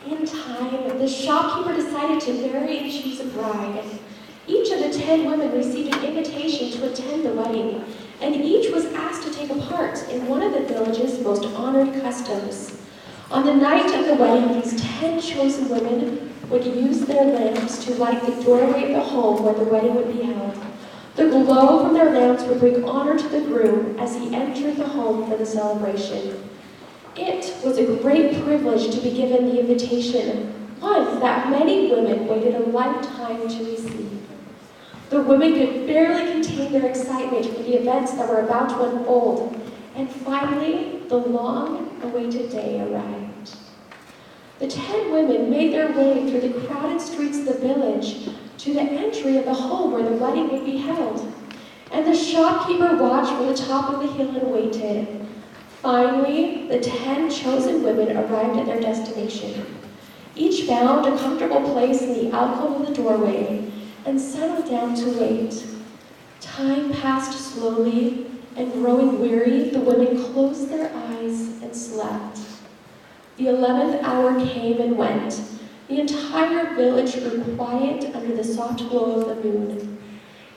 In time, the shopkeeper decided to marry and choose a bride. Each of the 10 women received an invitation to attend the wedding, and each was asked to take a part in one of the village's most honored customs. On the night of the wedding, these 10 chosen women would use their lamps to light the doorway of the home where the wedding would be held. The glow from their lamps would bring honor to the groom as he entered the home for the celebration. It was a great privilege to be given the invitation, one that many women waited a lifetime to receive. The women could barely contain their excitement for the events that were about to unfold, and finally, the long-awaited day arrived. The 10 women made their way through the crowded streets of the village to the entry of the home where the wedding would be held, and the shopkeeper watched from the top of the hill and waited. Finally, the 10 chosen women arrived at their destination. Each found a comfortable place in the alcove of the doorway and settled down to wait. Time passed slowly, and growing weary, the women closed their eyes and slept. The 11th hour came and went. The entire village grew quiet under the soft glow of the moon.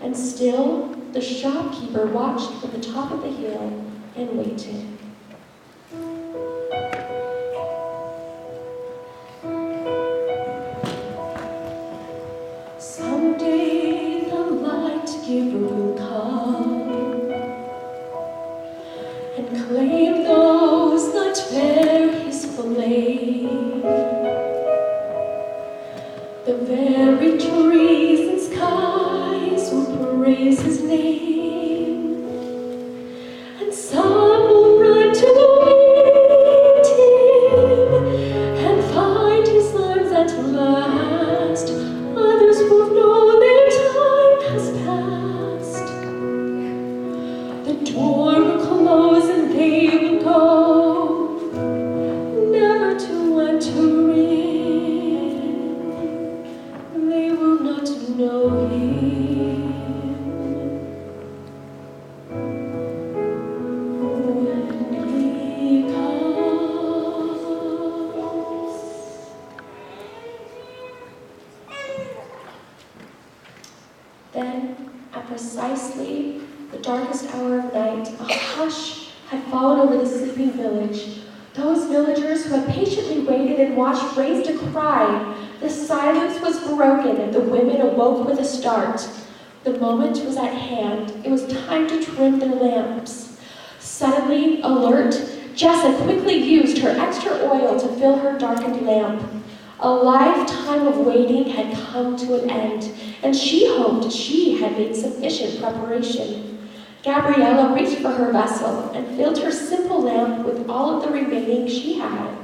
And still, the shopkeeper watched from the top of the hill and waited. Someday the light giver will come and claim those that bear his flame. The very trees and skies will praise his name, and some will run to meet him and find his arms at last. Others will know their time has passed. The door will close and they will go, never to enter in. They will not know him. When he comes. Then, at precisely the darkest hour of night, a hush had fallen over the sleeping village. Those villagers who had patiently waited and watched raised a cry. The silence was broken, and the women awoke with a start. The moment was at hand. It was time to trim their lamps. Suddenly, alert, Jessa quickly used her extra oil to fill her darkened lamp. A lifetime of waiting had come to an end, and she hoped she had made sufficient preparation. Gabriella reached for her vessel and filled her simple lamp with all of the remaining she had.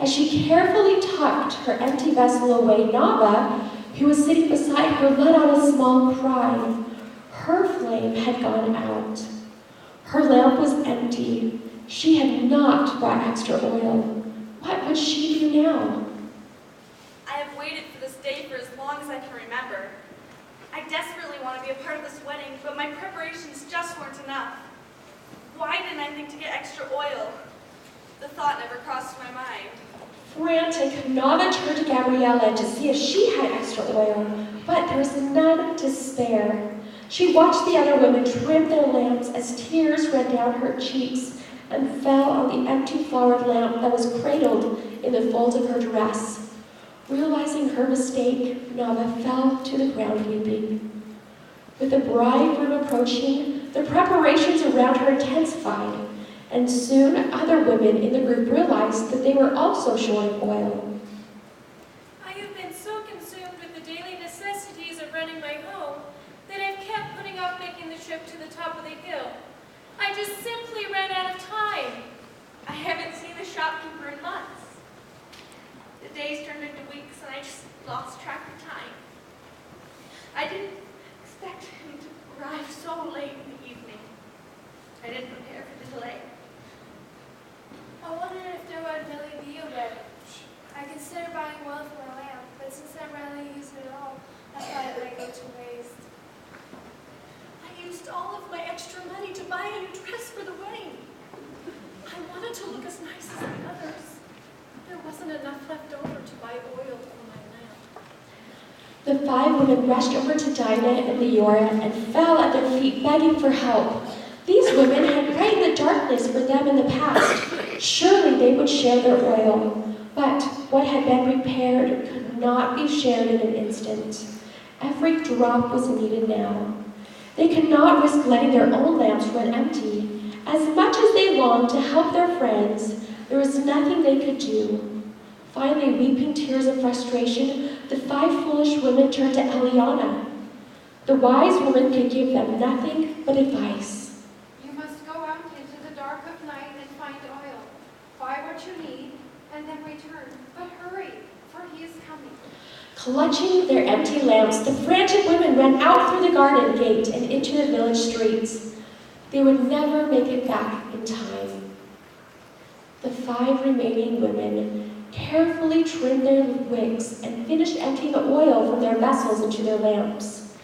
As she carefully tucked her empty vessel away, Nava, who was sitting beside her, let out a small cry. Her flame had gone out. Her lamp was empty. She had not brought extra oil. What would she do now? I have waited for this day for as long as I can remember. I desperately want to be a part of this wedding, but my preparations just weren't enough. Why didn't I think to get extra oil? The thought never crossed my mind. Frantic, Nava turned to Gabriella to see if she had extra oil, but there was none to spare. She watched the other women trim their lamps as tears ran down her cheeks and fell on the empty flowered lamp that was cradled in the folds of her dress. Realizing her mistake, Nava fell to the ground weeping. With the bridegroom approaching, the preparations around her intensified, and soon other women in the group realized that they were also short of oil. I have been so consumed with the daily necessities of running my home that I've kept putting off making the trip to the top of the hill. I just simply ran out of time. I haven't seen the shopkeeper in months. The days turned into weeks and I just lost track of time. I didn't expect him to arrive so late in the evening. I didn't prepare for the delay. I wondered if there would really be a wedding. I considered buying oil for a lamp, but since I rarely use it at all, I thought it might go to waste. I used all of my extra money to buy a new dress for the wedding. I wanted to look as nice as the others. There wasn't enough left over to The 5 women rushed over to Dinah and Leora and fell at their feet begging for help. These women had brightened the darkness for them in the past. Surely they would share their oil. But what had been prepared could not be shared in an instant. Every drop was needed now. They could not risk letting their own lamps run empty. As much as they longed to help their friends, there was nothing they could do. Finally, weeping tears of frustration, the 5 foolish women turned to Eliana. The wise woman could give them nothing but advice. You must go out into the dark of night and find oil. Buy what you need, and then return. But hurry, for he is coming. Clutching their empty lamps, the frantic women ran out through the garden gate and into the village streets. They would never make it back in time. The 5 remaining women carefully trimmed their wicks and finished emptying the oil from their vessels into their lamps.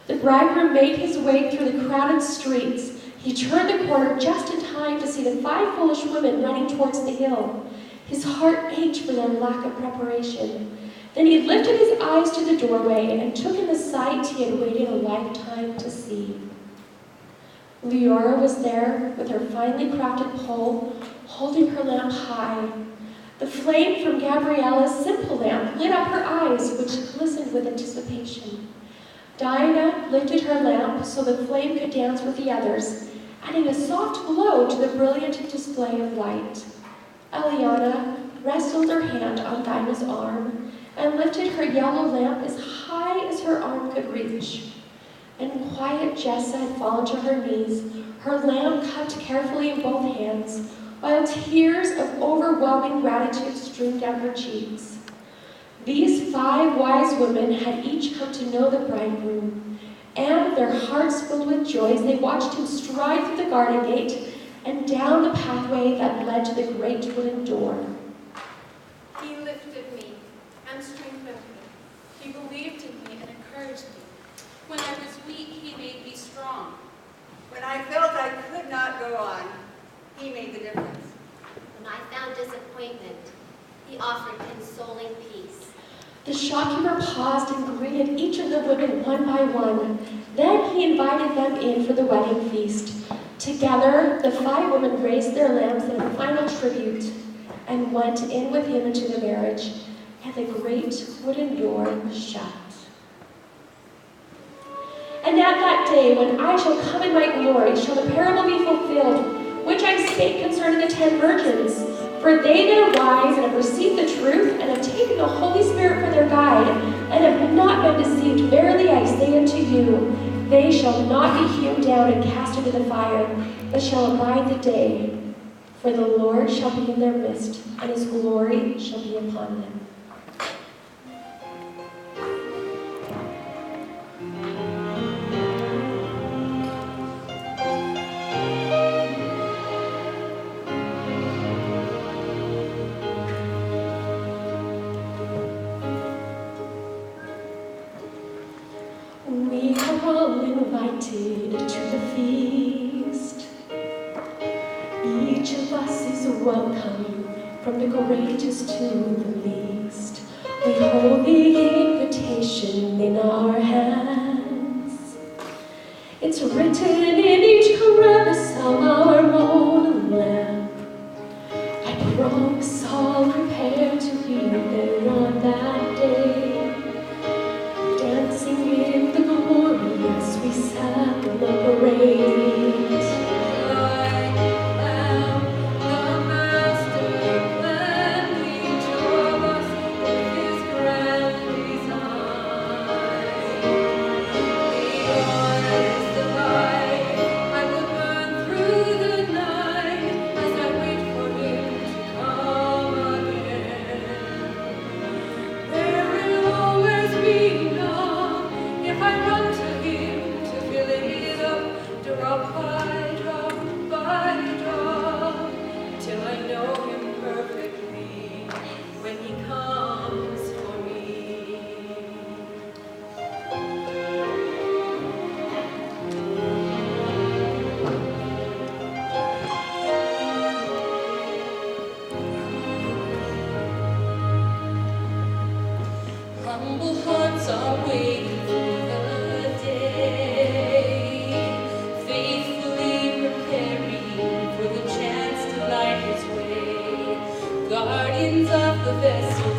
The bridegroom made his way through the crowded streets. He turned the corner just in time to see the 5 foolish women running towards the hill. His heart ached for their lack of preparation. Then he lifted his eyes to the doorway and took in the sight he had waited a lifetime to see. Leora was there with her finely crafted pole, holding her lamp high. The flame from Gabriella's simple lamp lit up her eyes, which glistened with anticipation. Dinah lifted her lamp so the flame could dance with the others, adding a soft glow to the brilliant display of light. Eliana rested her hand on Dinah's arm and lifted her yellow lamp as high as her arm could reach. And quiet Jessa had fallen to her knees, her lamp cupped carefully in both hands, while tears of overwhelming gratitude streamed down her cheeks. These 5 wise women had each come to know the bridegroom, and their hearts filled with joy as they watched him stride through the garden gate and down the pathway that led to the great wooden door. He lifted me and strengthened me. He believed in me and encouraged me. When I was weak, he made me strong. When I felt I could not go on, he made the difference. When I found disappointment, he offered consoling peace. The shopkeeper paused and greeted each of the women one by one. Then he invited them in for the wedding feast. Together, the 5 women raised their lamps in a final tribute and went in with him into the marriage, and the great wooden door shut. And at that day, when I shall come in my glory, shall the parable be fulfilled, which I spake concerning the 10 virgins. For they that are wise and have received the truth, and have taken the Holy Spirit for their guide, and have not been deceived, verily I say unto you, they shall not be hewn down and cast into the fire, but shall abide the day. For the Lord shall be in their midst, and his glory shall be upon them. We are all invited to the feast. Each of us is welcome, from the greatest to the least. We hold the invitation in our hands. It's written in each crevice of our own lamp. I promise I'll prepare to be there on that day, dancing in the glory as we celebrate. hearts are waiting for the day, faithfully preparing for the chance to light his way. Guardians of the vessel,